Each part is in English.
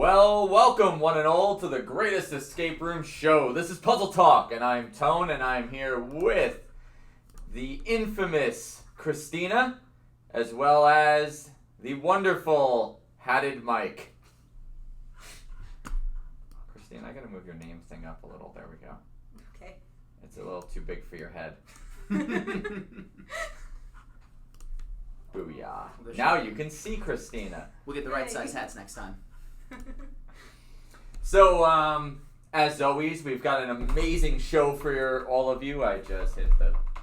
Well, welcome one and all to the greatest escape room show. This is Puzzle Talk, and I'm Tone, and I'm here with the infamous Christina, as well as the wonderful Hatted Mike. Christina, I gotta move your name thing up a little. There we go. Okay. It's a little too big for your head. Booyah. Now you can see Christina. We'll get the right size hats next time. So, as always, we've got an amazing show for all of you. I just hit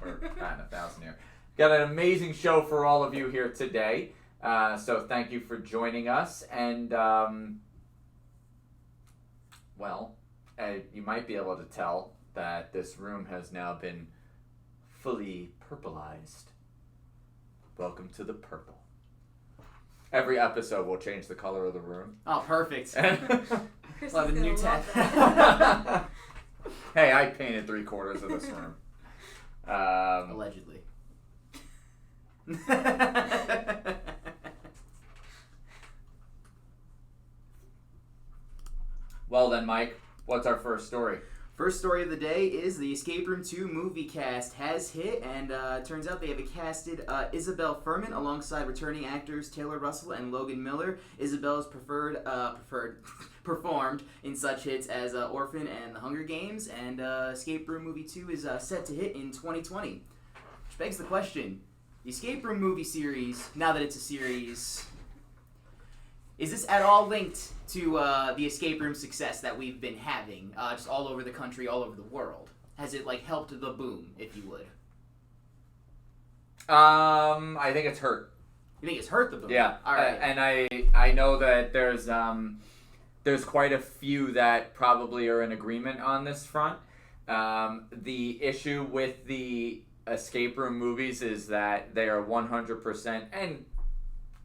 we're at 1,000 here. Got an amazing show for all of you here today. So thank you for joining us. And, you might be able to tell that this room has now been fully purpleized. Welcome to the purple. Every episode will change the color of the room. Oh, perfect. Chris We'll have a new tab. Hey, I painted 3/4 of this room. Allegedly. Well then, Mike, what's our first story? First story of the day is the Escape Room 2 movie cast has hit, and turns out they have casted Isabel Furman alongside returning actors Taylor Russell and Logan Miller. Isabel is performed in such hits as Orphan and The Hunger Games, and Escape Room movie 2 is set to hit in 2020. Which begs the question, the Escape Room movie series, now that it's a series, is this at all linked to the escape room success that we've been having, just all over the country, all over the world? Has it helped the boom, if you would? I think it's hurt. You think it's hurt the boom? Yeah. All right. And I know that there's quite a few that probably are in agreement on this front. The issue with the escape room movies is that they are 100%, and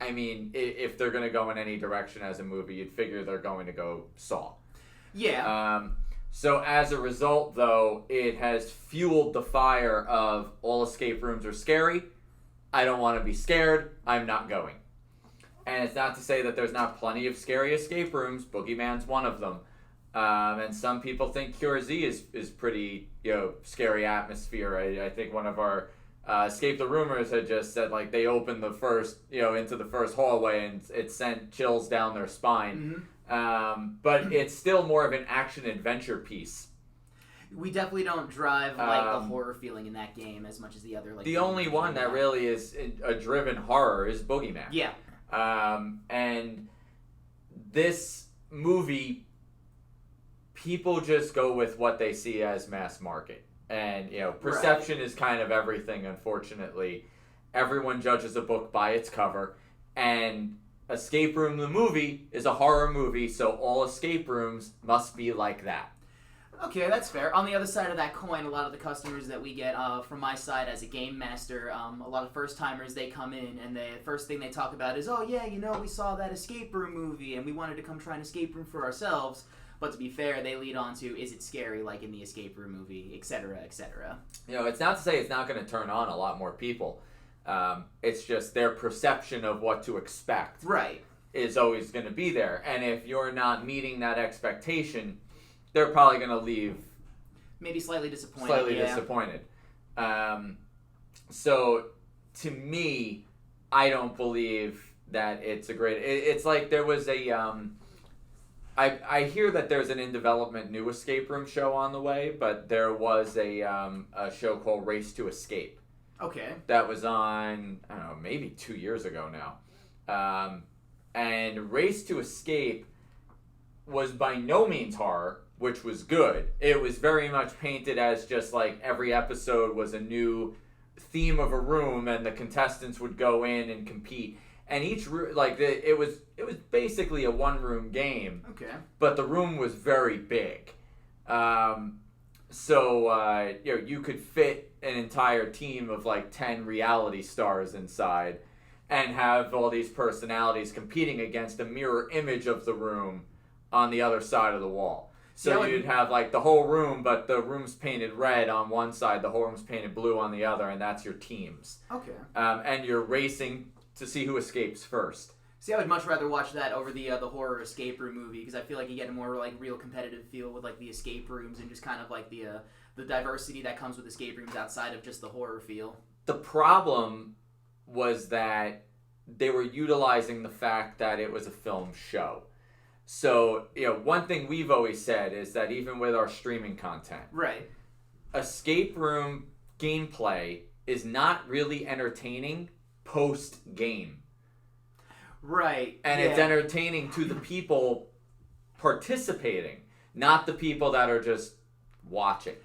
I mean, if they're going to go in any direction as a movie, you'd figure they're going to go Saw. Yeah. So as a result, though, it has fueled the fire of all escape rooms are scary. I don't want to be scared. I'm not going. And it's not to say that there's not plenty of scary escape rooms. Boogeyman's one of them. And some people think Cure Z is pretty, scary atmosphere. I think one of our Escape the Rumors had just said they opened the first, into the first hallway and it sent chills down their spine. Mm-hmm. But it's still more of an action adventure piece. We definitely don't drive the horror feeling in that game as much as the other. The only one that really is a driven horror is Boogeyman. Yeah. And this movie, people just go with what they see as mass market. And, perception is kind of everything, unfortunately. Everyone judges a book by its cover. And Escape Room, the movie, is a horror movie, so all escape rooms must be like that. Okay, that's fair. On the other side of that coin, a lot of the customers that we get from my side as a game master, a lot of first-timers, they come in, and the first thing they talk about is, oh, yeah, we saw that escape room movie, and we wanted to come try an escape room for ourselves. But to be fair, they lead on to, is it scary like in the escape room movie, etc., etc. It's not to say it's not going to turn on a lot more people. It's just their perception of what to expect is always going to be there. And if you're not meeting that expectation, they're probably going to leave maybe slightly disappointed. So to me, I don't believe that it's a great... It's like there was a... I hear that there's an in development new escape room show on the way, but there was a show called Race to Escape. Okay. That was on, I don't know, maybe 2 years ago now. And Race to Escape was by no means horror, which was good. It was very much painted as just every episode was a new theme of a room, and the contestants would go in and compete. And each room, it was basically a one-room game. Okay. But the room was very big. So you could fit an entire team of 10 reality stars inside and have all these personalities competing against a mirror image of the room on the other side of the wall. So you'd have the whole room, but the room's painted red on one side, the whole room's painted blue on the other, and that's your teams. Okay. And you're racing to see who escapes first. See, I would much rather watch that over the horror escape room movie because I feel like you get a more like real competitive feel with like the escape rooms and just kind of like the diversity that comes with escape rooms outside of just the horror feel. The problem was that they were utilizing the fact that it was a film show. So, one thing we've always said is that even with our streaming content, right, escape room gameplay is not really entertaining post-game. Right. And it's entertaining to the people participating, not the people that are just watching.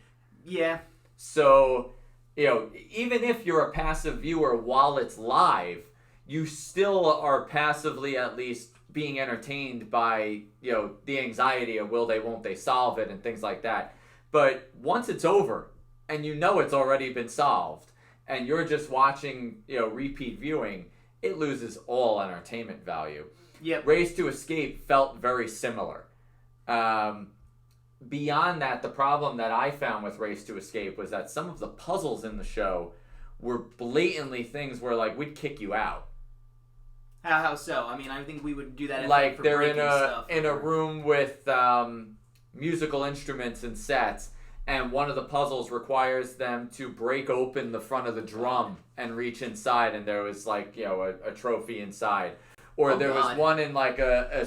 Yeah. So, even if you're a passive viewer while it's live, you still are passively at least being entertained by, the anxiety of will they, won't they solve it and things like that. But once it's over and it's already been solved and you're just watching, repeat viewing, it loses all entertainment value. Yep. Race to Escape felt very similar. Beyond that, the problem that I found with Race to Escape was that some of the puzzles in the show were blatantly things where, like, we'd kick you out. How so? I mean, I think we would do that if like for they're breaking stuff in a room with musical instruments and sets, and one of the puzzles requires them to break open the front of the drum and reach inside, and there was like a trophy inside. Or there was one in like a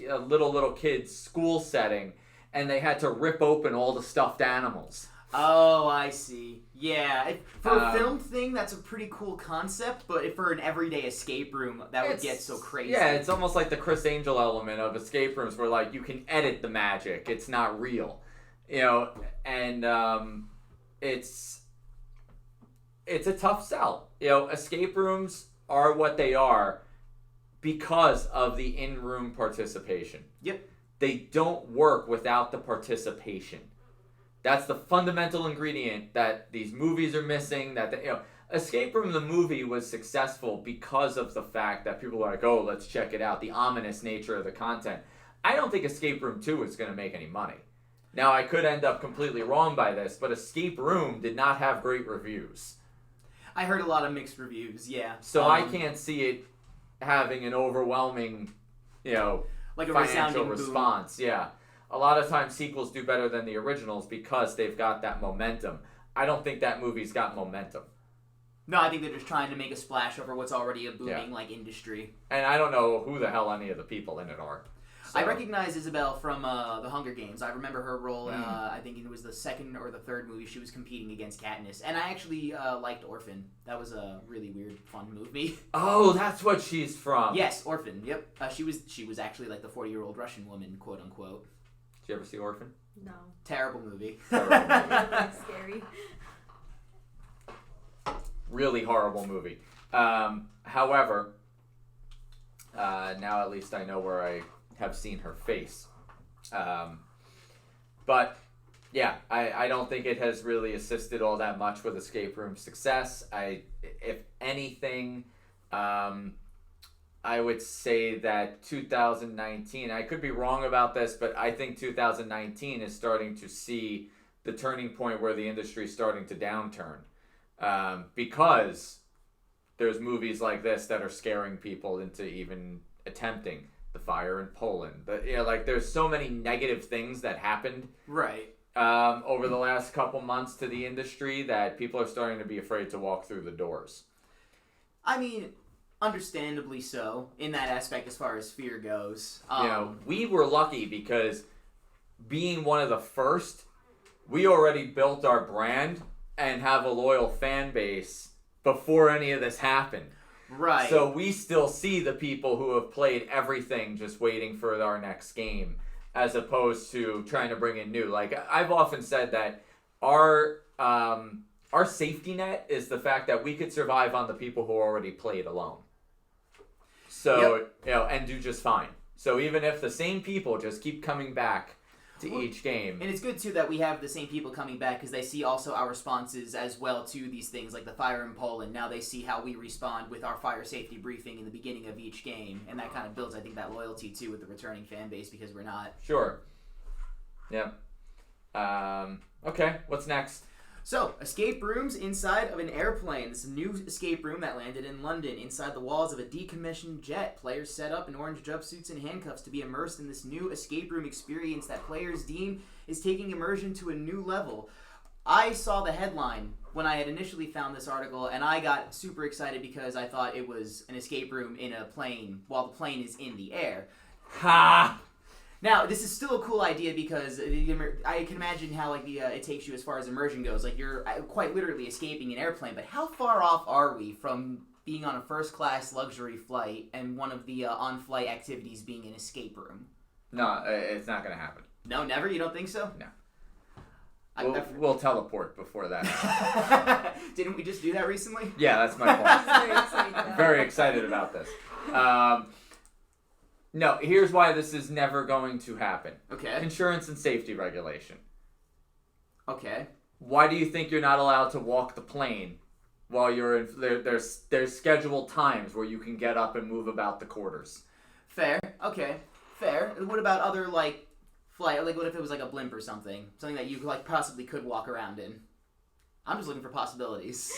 little kid's school setting, and they had to rip open all the stuffed animals. Oh, I see. Yeah, for a film thing, that's a pretty cool concept, but for an everyday escape room, that would get so crazy. Yeah, it's almost like the Chris Angel element of escape rooms where, like, you can edit the magic. It's not real. And it's a tough sell. Escape rooms are what they are because of the in-room participation. Yep. They don't work without the participation. That's the fundamental ingredient that these movies are missing. Escape Room the movie was successful because of the fact that people were like, oh, let's check it out, the ominous nature of the content. I don't think Escape Room 2 is going to make any money. Now, I could end up completely wrong by this, but Escape Room did not have great reviews. I heard a lot of mixed reviews, yeah. So I can't see it having an overwhelming, like a financial resounding response. boom. Yeah. A lot of times sequels do better than the originals because they've got that momentum. I don't think that movie's got momentum. No, I think they're just trying to make a splash over what's already a booming industry. And I don't know who the hell any of the people in it are. So. I recognize Isabel from The Hunger Games. I remember her role. I think it was the second or the third movie she was competing against Katniss. And I actually liked Orphan. That was a really weird, fun movie. Oh, that's what she's from. Yes, Orphan. Yep. She was actually like the 40-year-old Russian woman, quote unquote. Did you ever see Orphan? No. Terrible movie. That's scary. Really horrible movie. However, now at least I know where I have seen her face. But yeah, I don't think it has really assisted all that much with Escape Room success. If anything, I would say that 2019, I could be wrong about this, but I think 2019 is starting to see the turning point where the industry is starting to downturn. Because there's movies like this that are scaring people into even attempting the fire in Poland. There's so many negative things that happened over the last couple months to the industry that people are starting to be afraid to walk through the doors. I mean, understandably so in that aspect as far as fear goes. We were lucky because being one of the first, we already built our brand and have a loyal fan base before any of this happened. Right. So we still see the people who have played everything just waiting for our next game as opposed to trying to bring in new. Like, I've often said that our safety net is the fact that we could survive on the people who already played alone. So, and do just fine. So even if the same people just keep coming back to each game. And it's good, too, that we have the same people coming back because they see also our responses as well to these things like the fire in Poland. Now they see how we respond with our fire safety briefing in the beginning of each game. And that kind of builds, I think, that loyalty, too, with the returning fan base because we're not. Sure. Yep. Okay, what's next? So, escape rooms inside of an airplane. This is a new escape room that landed in London. Inside the walls of a decommissioned jet, players set up in orange jumpsuits and handcuffs to be immersed in this new escape room experience that players deem is taking immersion to a new level. I saw the headline when I had initially found this article, and I got super excited because I thought it was an escape room in a plane while the plane is in the air. Ha! Now, this is still a cool idea because I can imagine how it takes you as far as immersion goes. Like, you're quite literally escaping an airplane, but how far off are we from being on a first-class luxury flight and one of the on-flight activities being an escape room? No, it's not going to happen. No, never? You don't think so? No. We'll teleport before that. Didn't we just do that recently? Yeah, that's my point. Very excited. Very excited about this. No, here's why this is never going to happen. Okay. Insurance and safety regulation. Okay. Why do you think you're not allowed to walk the plane while you're in... There's scheduled times where you can get up and move about the quarters. Fair. Okay. Fair. And what about other, flight? Like, what if it was like a blimp or something? Something that you, possibly could walk around in? I'm just looking for possibilities.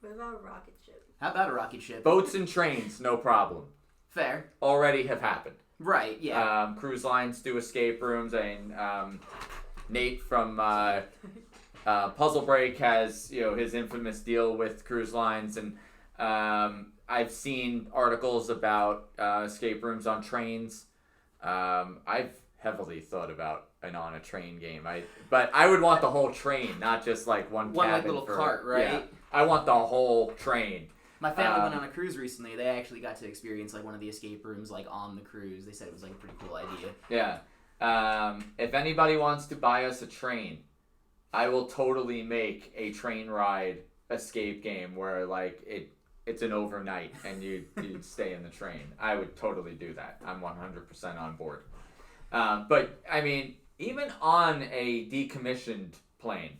What about a rocket ship? How about a rocket ship? Boats and trains, no problem. Fair. Already have happened. Right, yeah. Cruise lines do escape rooms. Nate from Puzzle Break has his infamous deal with cruise lines, and I've seen articles about escape rooms on trains. I've heavily thought about an on a train game. But I would want the whole train, not just one cabin little cart, right? Yeah, I want the whole train. My family went on a cruise recently. They actually got to experience one of the escape rooms on the cruise. They said it was a pretty cool idea. Yeah. If anybody wants to buy us a train, I will totally make a train ride escape game where it's an overnight and you stay in the train. I would totally do that. I'm 100% on board. But I mean, even on a decommissioned plane,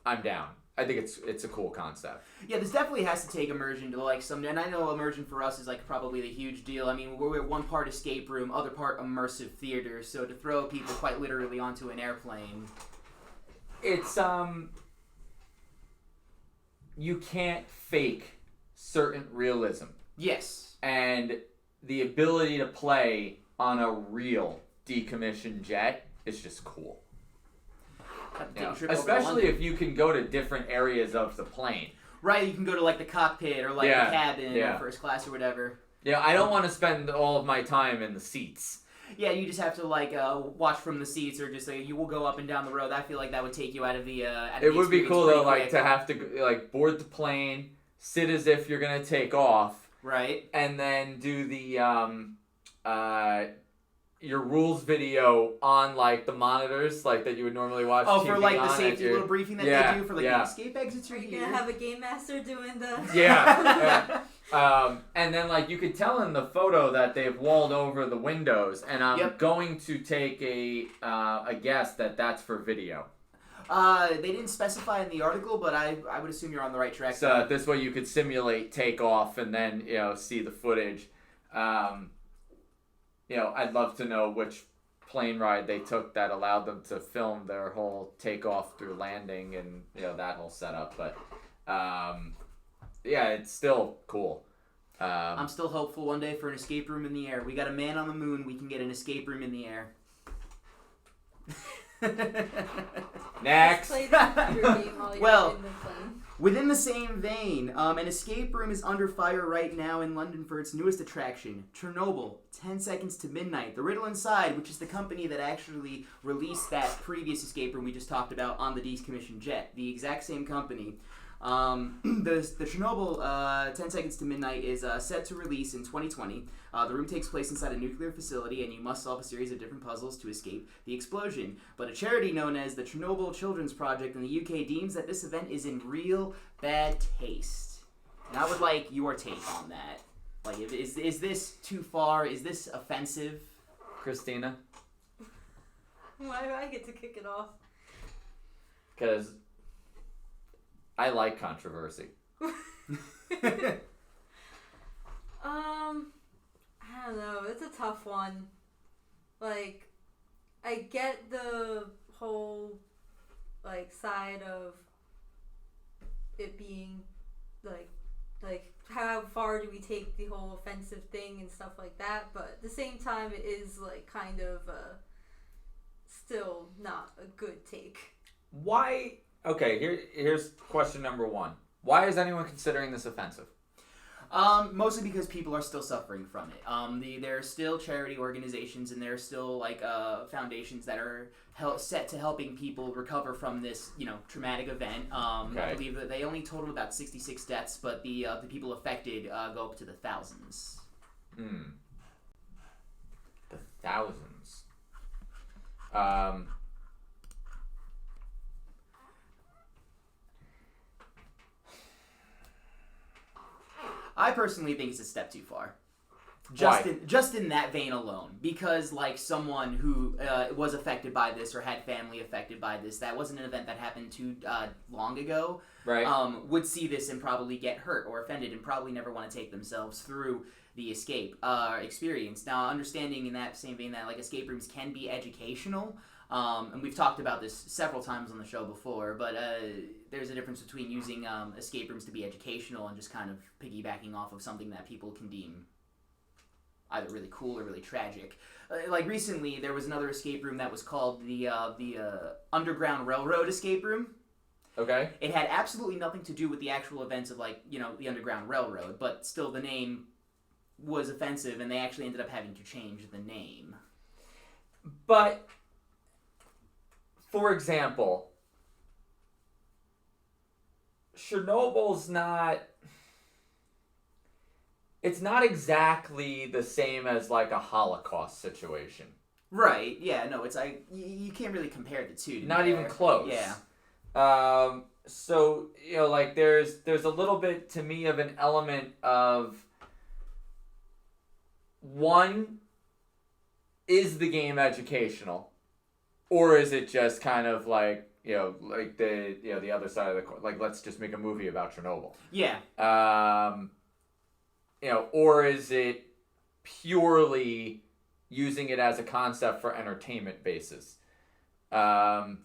I'm down. I think it's a cool concept. Yeah, this definitely has to take immersion to some, and I know immersion for us is probably the huge deal. I mean, we're one part escape room, other part immersive theater. So to throw people quite literally onto an airplane, it's you can't fake certain realism. Yes. And the ability to play on a real decommissioned jet is just cool. Especially if you can go to different areas of the plane. Right, you can go to the cockpit or the cabin or first class or whatever. Yeah, I don't want to spend all of my time in the seats. Yeah, you just have to watch from the seats, or just you will go up and down the road. I feel like that would take you out of the. It would be cool though, to have to board the plane, sit as if you're gonna take off, right, and then do the your rules video on the monitors that you would normally watch. Oh, TV for the safety little briefing that they do for the escape exits. Are you gonna have a game master doing the? Yeah. And then you could tell in the photo that they've walled over the windows, and I'm going to take a guess that that's for video. They didn't specify in the article, but I would assume you're on the right track. So this way you could simulate takeoff and then see the footage. I'd love to know which plane ride they took that allowed them to film their whole takeoff through landing and that whole setup. But it's still cool. I'm still hopeful one day for an escape room in the air. We got a man on the moon. We can get an escape room in the air. Next. Play the computer game while you're in the plane. Within the same vein, an escape room is under fire right now in London for its newest attraction, Chernobyl, 10 Seconds to Midnight. The Riddle Inside, which is the company that actually released that previous escape room we just talked about on the decommissioned jet, the exact same company. The Chernobyl 10 Seconds to Midnight is set to release in 2020. The room takes place inside a nuclear facility, and you must solve a series of different puzzles to escape the explosion. But a charity known as the Chernobyl Children's Project in the UK deems that this event is in real bad taste. And I would like your take on that. Is this too far? Is this offensive? Christina? Why do I get to kick it off? Because I like controversy. I don't know. It's a tough one. I get the whole like side of it being like how far do we take the whole offensive thing and stuff like that, but at the same time it is like kind of still not a good take. Why? Okay, here's question number one. Why is anyone considering this offensive? Mostly because people are still suffering from it. There are still charity organizations and there are still like foundations that are set to helping people recover from this, traumatic event. Okay. I believe that they only totaled about 66 deaths, but the people affected go up to the thousands. The thousands. I personally think it's a step too far. Why? Just in that vein alone, because like someone who was affected by this or had family affected by this, that wasn't an event that happened too long ago. Right. Would see this and probably get hurt or offended and probably never want to take themselves through the escape experience. Now, understanding in that same vein that like escape rooms can be educational. And we've talked about this several times on the show before, but there's a difference between using escape rooms to be educational and just kind of piggybacking off of something that people can deem either really cool or really tragic. Like recently, there was another escape room that was called the Underground Railroad escape room. Okay. It had absolutely nothing to do with the actual events of the Underground Railroad, but still the name was offensive, and they actually ended up having to change the name. But, for example, Chernobyl's not... It's not exactly the same as, like, a Holocaust situation. Right, yeah, no, it's like, you can't really compare the two. Not even close. Yeah. So, like, there's a little bit, to me, of an element of... One, is the game educational? Or is it just kind of like, like the other side of the coin, like, let's just make a movie about Chernobyl. Yeah. Or is it purely using it as a concept for entertainment basis? And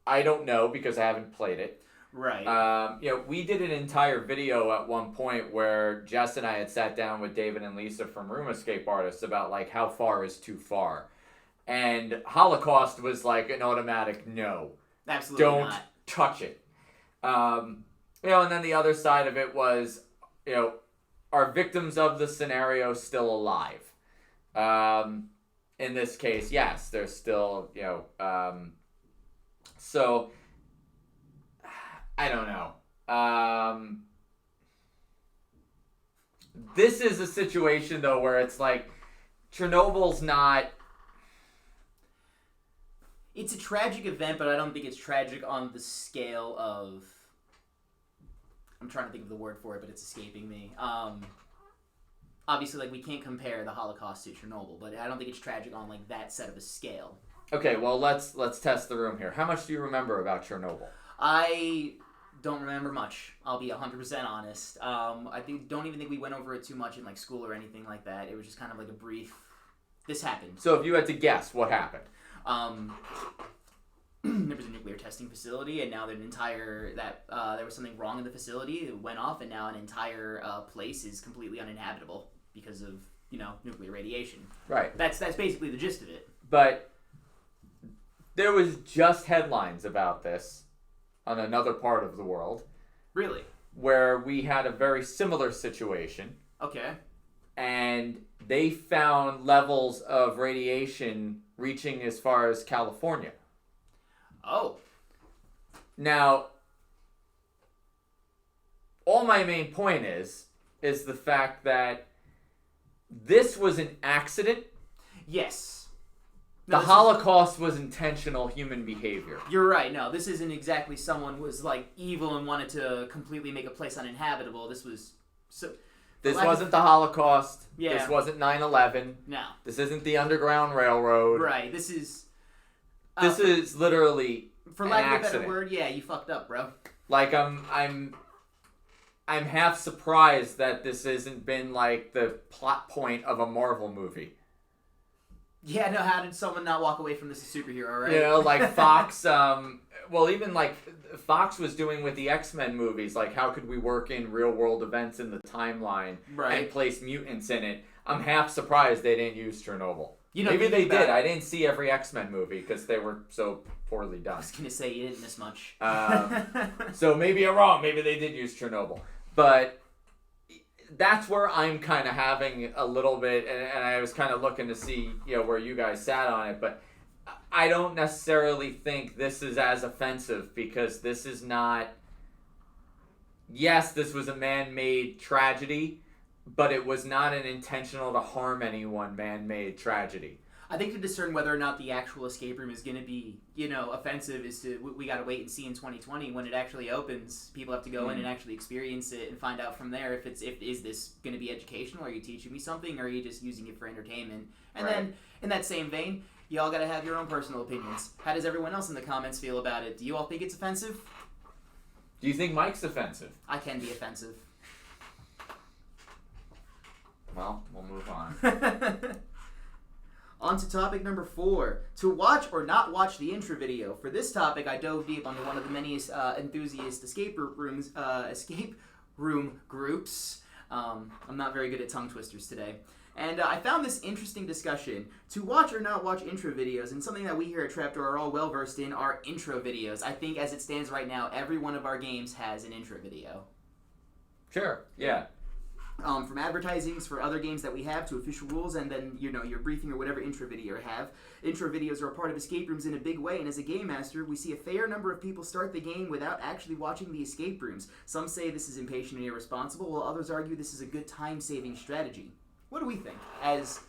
I don't know because I haven't played it. Right. We did an entire video at one point where Jess and I had sat down with David and Lisa from Room Escape Artists about like how far is too far. And Holocaust was like an automatic no. Absolutely Don't not. touch it. And then the other side of it was, are victims of the scenario still alive? In this case, yes, they're still, so I don't know. This is a situation though where it's like Chernobyl's not. It's a tragic event, but I don't think it's tragic on the scale of... I'm trying to think of the word for it, but it's escaping me. Obviously, like, we can't compare the Holocaust to Chernobyl, but I don't think it's tragic on, like, that set of a scale. Okay, well, let's test the room here. How much do you remember about Chernobyl? I don't remember much. I'll be 100% honest. I don't even think we went over it too much in, like, school or anything like that. It was just kind of like a brief... This happened. So if you had to guess, what happened? There was a nuclear testing facility, and now there was something wrong in the facility. It went off, and now an entire place is completely uninhabitable because of nuclear radiation. Right. That's basically the gist of it. But there was just headlines about this on another part of the world. Really? Where we had a very similar situation. Okay. And they found levels of radiation reaching as far as California. Oh. Now, all my main point is the fact that this was an accident. Yes. The Holocaust was intentional human behavior. You're right. No, this isn't exactly someone who was like evil and wanted to completely make a place uninhabitable. This was... This wasn't the Holocaust. Yeah. This wasn't 9/11. No. This isn't the Underground Railroad. Right. This is... This is literally for lack an of a accident. better word, yeah, you fucked up, bro. Like I'm half surprised that this hasn't been like the plot point of a Marvel movie. Yeah, no, how did someone not walk away from this a superhero, right? You know, like Fox, well, even like Fox was doing with the X-Men movies, like how could we work in real-world events in the timeline and place mutants in it? I'm half surprised they didn't use Chernobyl. You know, maybe they did. I didn't see every X-Men movie because they were so poorly done. I was going to say you didn't miss much. So maybe I'm wrong. Maybe they did use Chernobyl. But that's where I'm kind of having a little bit, and I was kind of looking to see, you know, where you guys sat on it, but I don't necessarily think this is as offensive because this is not, yes, this was a man-made tragedy, but it was not an intentional to harm anyone man-made tragedy. I think to discern whether or not the actual escape room is going to be, you know, offensive is we got to wait and see in 2020 when it actually opens. People have to go in and actually experience it and find out from there if is this going to be educational? Are you teaching me something, or are you just using it for entertainment? And then in that same vein, you all got to have your own personal opinions. How does everyone else in the comments feel about it? Do you all think it's offensive? Do you think Mike's offensive? I can be offensive. Well, we'll move on. On to topic number 4. To watch or not watch the intro video. For this topic, I dove deep onto one of the many enthusiast escape room groups. I'm not very good at tongue twisters today. And I found this interesting discussion. To watch or not watch intro videos, and something that we here at Trapdoor are all well versed in, are intro videos. I think as it stands right now, every one of our games has an intro video. Sure, yeah. From advertisings for other games that we have to official rules, and then, you know, your briefing or whatever intro video you have. Intro videos are a part of escape rooms in a big way, and as a game master, we see a fair number of people start the game without actually watching the escape rooms. Some say this is impatient and irresponsible, while others argue this is a good time-saving strategy. What do we think as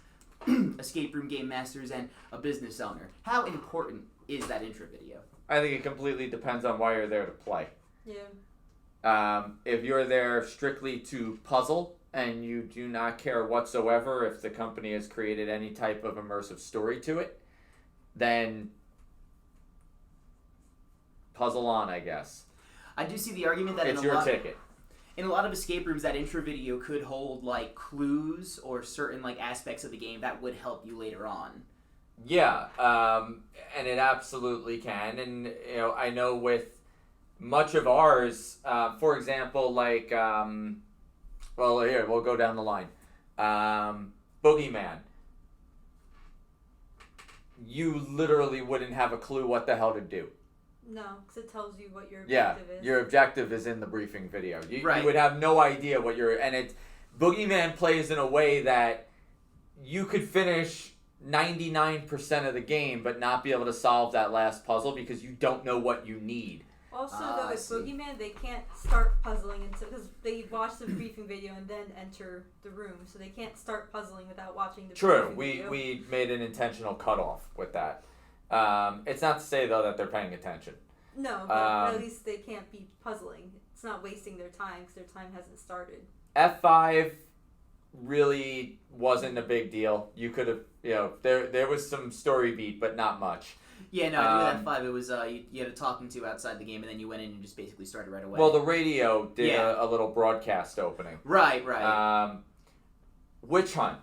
escape room game masters and a business owner? How important is that intro video? I think it completely depends on why you're there to play. Yeah. If you're there strictly to puzzle and you do not care whatsoever if the company has created any type of immersive story to it, then puzzle on, I guess. I do see the argument that it's your ticket. In a lot of escape rooms, that intro video could hold like clues or certain like aspects of the game that would help you later on. Yeah, and it absolutely can. And you know, I know with much of ours, for example, like, well, here, we'll go down the line. Boogeyman. You literally wouldn't have a clue what the hell to do. No, because it tells you what your objective is. Your objective is in the briefing video. You Right. would have no idea what Boogeyman plays in a way that you could finish 99% of the game but not be able to solve that last puzzle because you don't know what you need. Also, though, with Boogeyman, they can't start puzzling until, because they watch the briefing video and then enter the room, so they can't start puzzling without watching the briefing video. We made an intentional cutoff with that. It's not to say, though, that they're paying attention. No, but at least they can't be puzzling. It's not wasting their time because their time hasn't started. F5 really wasn't a big deal. You could have, you know, there was some story beat, but not much. Yeah, no, I knew that F5. It was you had a talking to outside the game, and then you went in and just basically started right away. Well, the radio did a little broadcast opening. Right. Witch Hunt.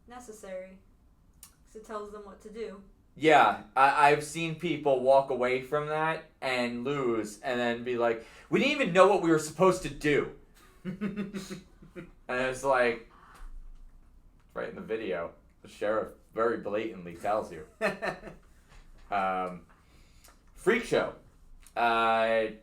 Necessary. Because it tells them what to do. Yeah, I've seen people walk away from that and lose, and then be like, we didn't even know what we were supposed to do. And it's like, right in the video, the sheriff very blatantly tells you. Freak Show. The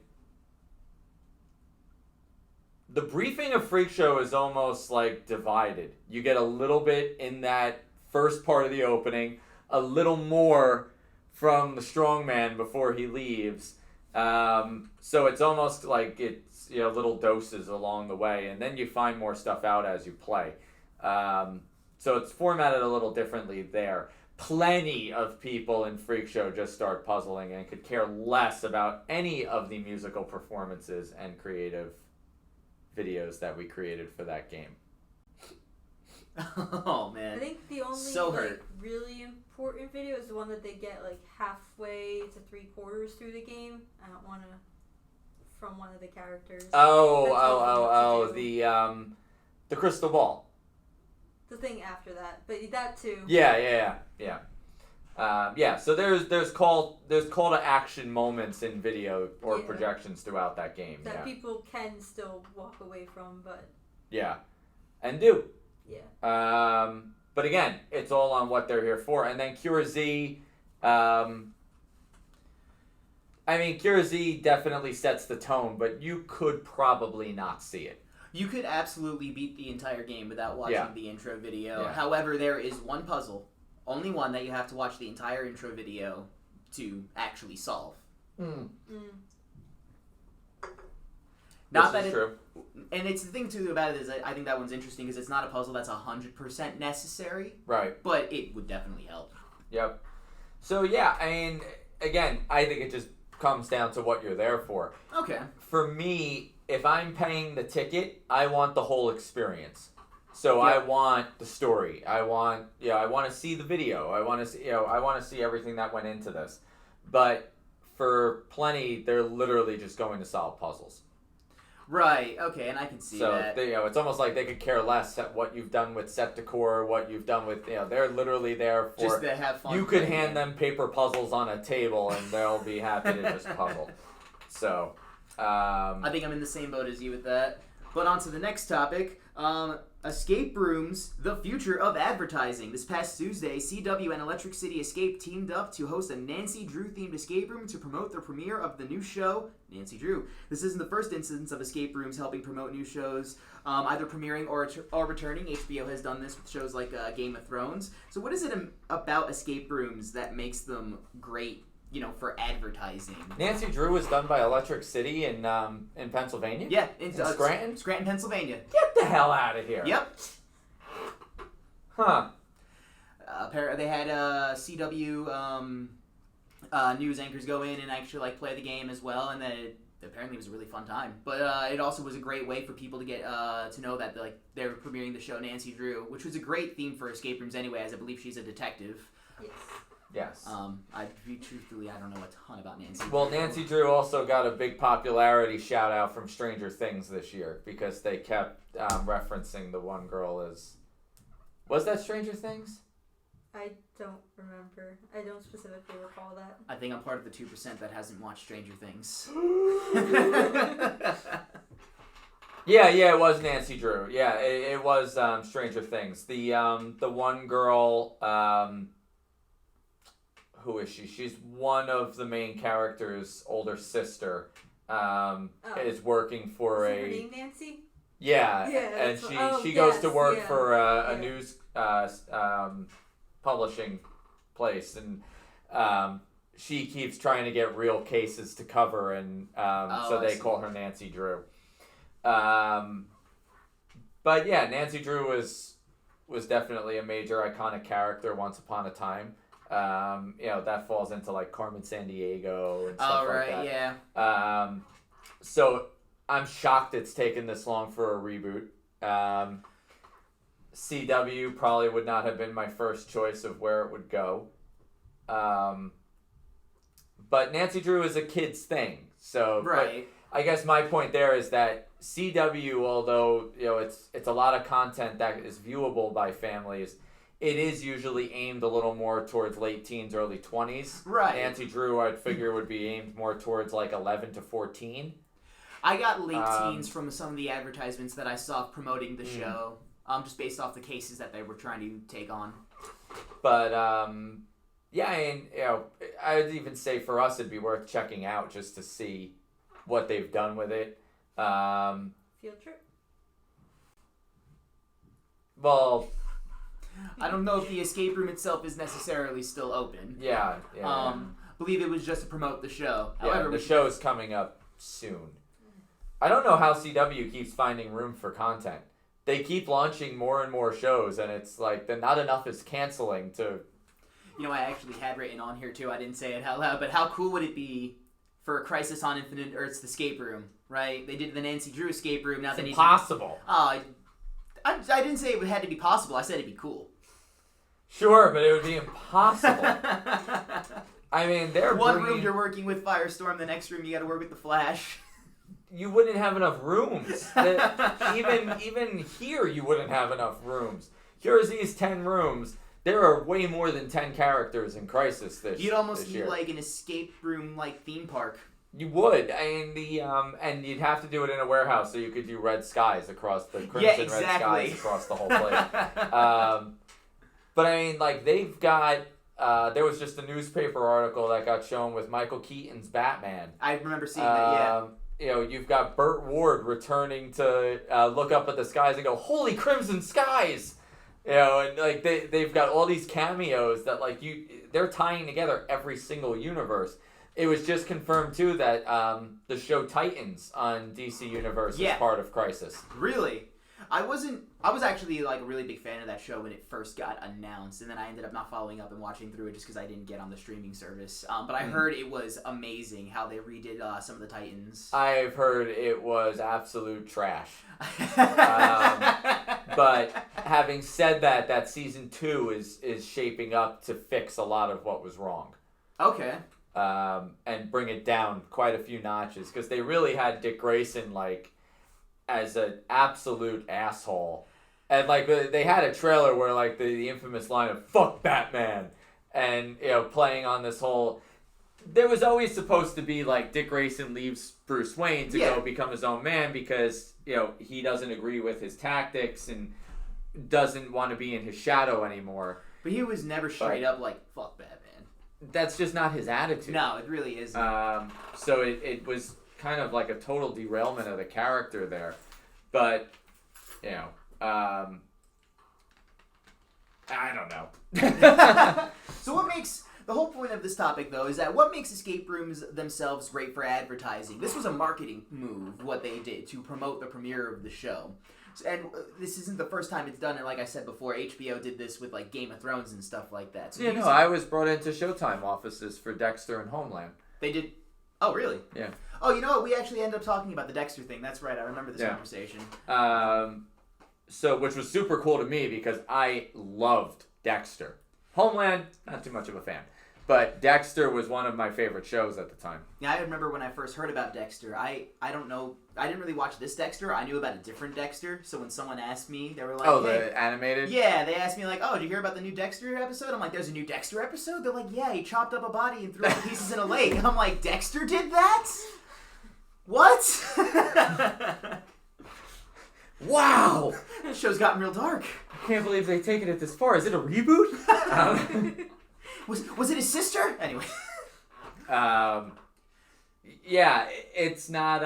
briefing of Freak Show is almost like divided. You get a little bit in that first part of the opening, a little more from the strongman before he leaves. So it's almost like it's, you know, little doses along the way, and then you find more stuff out as you play. So it's formatted a little differently there. Plenty of people in Freak Show just start puzzling and could care less about any of the musical performances and creative videos that we created for that game. Oh, man. I think the only really important video is the one that they get like halfway to 3/4 through the game. I don't want to, from one of the characters. The crystal ball. the thing after that, but that too. Yeah. So there's call to action moments in video or projections throughout that game. That people can still walk away from, but. Yeah, and do. Yeah. But again, it's all on what they're here for. And then Cure Z, Cure Z definitely sets the tone, but you could probably not see it. You could absolutely beat the entire game without watching the intro video. Yeah. However, there is one puzzle, only one, that you have to watch the entire intro video to actually solve. Not that true. And it's the thing too about it is I think that one's interesting because it's not a puzzle that's 100% necessary. Right. But it would definitely help. Yep. So yeah, again, I think it just comes down to what you're there for. Okay. For me, if I'm paying the ticket, I want the whole experience. So I want the story. I want to see the video. I want to see everything that went into this. But for plenty, they're literally just going to solve puzzles. Right. Okay, and I can see that. So it's almost like they could care less at what you've done with set decor, what you've done with they're literally there for just to have fun. You could hand them paper puzzles on a table, and they'll be happy to just puzzle. So, I think I'm in the same boat as you with that. But on to the next topic. Escape rooms, the future of advertising. This past Tuesday, CW and Electric City Escape teamed up to host a Nancy Drew-themed escape room to promote the premiere of the new show, Nancy Drew. This isn't the first instance of escape rooms helping promote new shows, either premiering or returning. HBO has done this with shows like Game of Thrones. So what is it about escape rooms that makes them great, for advertising? Nancy Drew was done by Electric City in Pennsylvania? Yeah, in Scranton? Scranton, Pennsylvania. Get the hell out of here. Yep. Huh. They had CW news anchors go in and actually play the game as well, and then apparently it was a really fun time. But it also was a great way for people to get to know that they're premiering the show Nancy Drew, which was a great theme for escape rooms anyway, as I believe she's a detective. Yes. Truthfully, I don't know a ton about Nancy. Well, Nancy Drew also got a big popularity shout out from Stranger Things this year because they kept referencing the one girl as. Was that Stranger Things? I don't remember. I don't specifically recall that. I think I'm part of the 2% that hasn't watched Stranger Things. Yeah, it was Nancy Drew. Yeah, it was Stranger Things. The one girl. Who is she? She's one of the main characters' older sister. Is working for Is her name Nancy? Yeah, yeah, and she goes to work for a news publishing place, and she keeps trying to get real cases to cover, and so they call her Nancy Drew. But yeah, Nancy Drew was definitely a major iconic character once upon a time. That falls into Carmen Sandiego and stuff like that. Yeah. So I'm shocked it's taken this long for a reboot. CW probably would not have been my first choice of where it would go. But Nancy Drew is a kid's thing. So right. I guess my point there is that CW, although it's a lot of content that is viewable by families, it is usually aimed a little more towards late teens, early 20s. Right. Nancy Drew, I'd figure, would be aimed more towards 11 to 14. I got late teens from some of the advertisements that I saw promoting the show, just based off the cases that they were trying to take on. But, I would even say for us it'd be worth checking out just to see what they've done with it. Field trip? Well, I don't know if the escape room itself is necessarily still open. Yeah. Believe it was just to promote the show. Yeah, However, the show's coming up soon. I don't know how CW keeps finding room for content. They keep launching more and more shows, and it's not enough is canceling to... I actually had written on here, too. I didn't say it out loud, but how cool would it be for Crisis on Infinite Earths, the escape room, right? They did the Nancy Drew escape room. Now it's they impossible. I didn't say it had to be possible. I said it'd be cool. Sure, but it would be impossible. I mean, one room you're working with Firestorm, the next room you got to work with the Flash. You wouldn't have enough rooms. Even here, you wouldn't have enough rooms. here's these 10 rooms. There are way more than 10 characters in Crisis You'd almost this need year. like an escape room like theme park. You would, and and you'd have to do it in a warehouse, so you could do red skies across the crimson red skies across the whole place. But I mean, like they've got. There was just a newspaper article that got shown with Michael Keaton's Batman. I remember seeing that. Yeah. You've got Burt Ward returning to look up at the skies and go, "Holy crimson skies!" And like they've got all these cameos that like they're tying together every single universe. It was just confirmed too that the show Titans on DC Universe is part of Crisis. Really? I was actually like a really big fan of that show when it first got announced, and then I ended up not following up and watching through it just because I didn't get on the streaming service. But I heard it was amazing how they redid some of the Titans. I've heard it was absolute trash. But having said that, that season 2 is shaping up to fix a lot of what was wrong. Okay. And bring it down quite a few notches because they really had Dick Grayson like as an absolute asshole, and like they had a trailer where like the infamous line of "fuck Batman," and playing on this whole. There was always supposed to be like Dick Grayson leaves Bruce Wayne to go become his own man because he doesn't agree with his tactics and doesn't want to be in his shadow anymore. But he was never straight up like "fuck Batman." That's just not his attitude. No, it really isn't. So it was kind of like a total derailment of the character there. But, I don't know. So what makes... The whole point of this topic, though, is that what makes escape rooms themselves great for advertising? This was a marketing move, what they did, to promote the premiere of the show. And this isn't the first time it's done, and like I said before, HBO did this with like Game of Thrones and stuff like that. So I was brought into Showtime offices for Dexter and Homeland. They did? Oh, really? Yeah. Oh, you know what? We actually ended up talking about the Dexter thing. That's right. I remember this conversation. So, which was super cool to me because I loved Dexter. Homeland, not too much of a fan. But Dexter was one of my favorite shows at the time. Yeah, I remember when I first heard about Dexter. I don't know. I didn't really watch this Dexter. I knew about a different Dexter. So when someone asked me, they were like, "Oh, hey. the animated?" Yeah, they asked me like, "Oh, did you hear about the new Dexter episode?" I'm like, "There's a new Dexter episode?" They're like, "Yeah, he chopped up a body and threw it to pieces in a lake." And I'm like, "Dexter did that? What?" Wow! This show's gotten real dark. I can't believe they've taken it this far. Is it a reboot? Was it his sister? Anyway. Yeah, it's not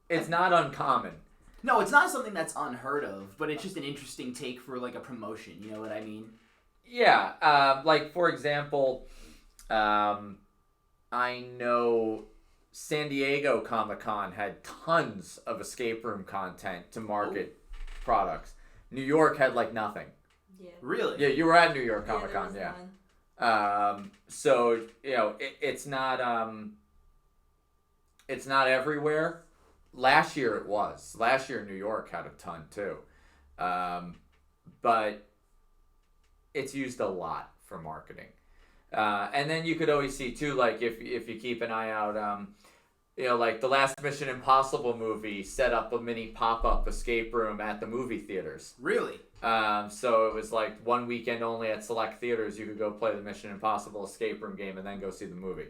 it's not uncommon. No, it's not something that's unheard of, but it's just an interesting take for like a promotion, you know what I mean? Yeah, like for example, I know San Diego Comic-Con had tons of escape room content to market products. New York had like nothing. Yeah. Really? Yeah, you were at New York Comic-Con, yeah. So it's not everywhere. Last year it was. Last year New York had a ton too, but it's used a lot for marketing. And then you could always see too, like if you keep an eye out, like the last Mission Impossible movie set up a mini pop-up escape room at the movie theaters. Really? So it was like one weekend only at select theaters you could go play the Mission Impossible escape room game and then go see the movie.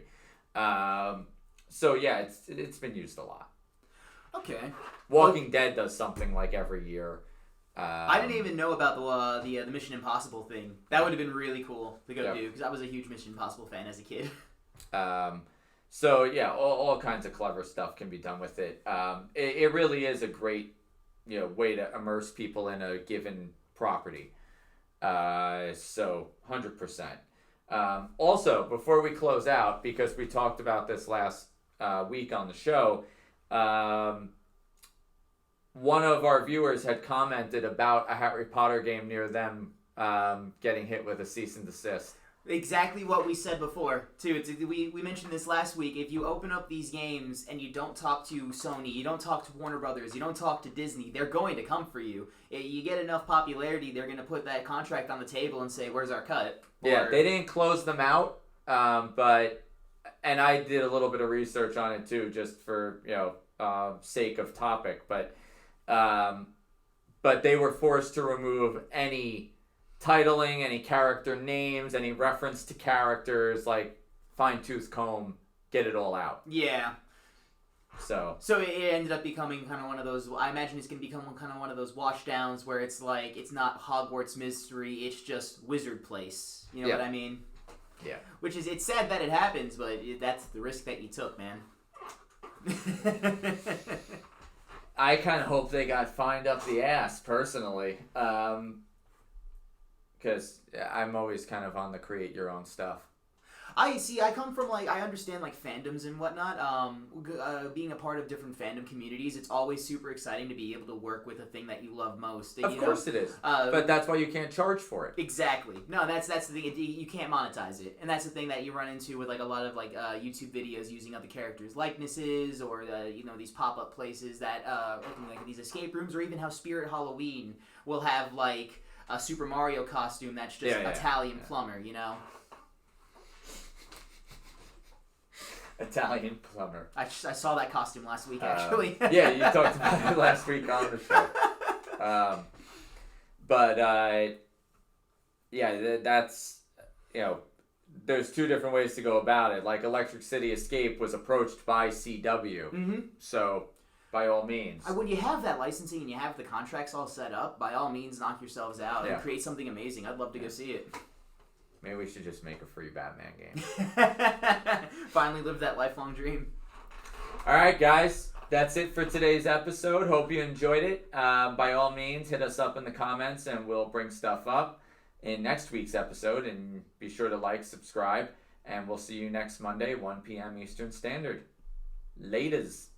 So yeah, it's been used a lot. Okay. Walking Dead does something like every year. I didn't even know about the Mission Impossible thing. That would have been really cool to go do because I was a huge Mission Impossible fan as a kid. So yeah, all kinds of clever stuff can be done with it. It really is a great way to immerse people in a given property. So 100%. Also, before we close out, because we talked about this last week on the show, one of our viewers had commented about a Harry Potter game near them getting hit with a cease and desist. Exactly what we said before, too. We mentioned this last week. If you open up these games and you don't talk to Sony, you don't talk to Warner Brothers, you don't talk to Disney, they're going to come for you. You get enough popularity, they're going to put that contract on the table and say, "Where's our cut?" Yeah, they didn't close them out, but I did a little bit of research on it too, just for sake of topic. But But they were forced to remove any titling, any character names, any reference to characters, like fine-tooth comb, get it all out. Yeah. So it ended up becoming kind of one of those. I imagine it's gonna become kind of one of those washdowns where it's like it's not Hogwarts mystery, it's just Wizard Place. You know what I mean? Yeah. Which is, it's sad that it happens, but that's the risk that you took, man. I kind of hope they got fined up the ass personally, because I'm always kind of on the create your own stuff. I come from I understand fandoms and whatnot. Being a part of different fandom communities, it's always super exciting to be able to work with a thing that you love most. Of course it is, but that's why you can't charge for it. Exactly. No, that's the thing. You can't monetize it, and that's the thing that you run into with a lot of YouTube videos using other characters' likenesses, or these pop-up places that like these escape rooms, or even how Spirit Halloween will have a Super Mario costume that's just Italian plumber. Italian plumber. I saw that costume last week, actually. Yeah, you talked about it last week on the show. That's, there's two different ways to go about it. Like Electric City Escape was approached by CW. Mm-hmm. So, by all means. When you have that licensing and you have the contracts all set up, by all means, knock yourselves out and create something amazing. I'd love to go see it. Maybe we should just make a free Batman game. Finally live that lifelong dream. All right, guys. That's it for today's episode. Hope you enjoyed it. By all means, hit us up in the comments and we'll bring stuff up in next week's episode. And be sure to like, subscribe, and we'll see you next Monday, 1 p.m. Eastern Standard. Laters.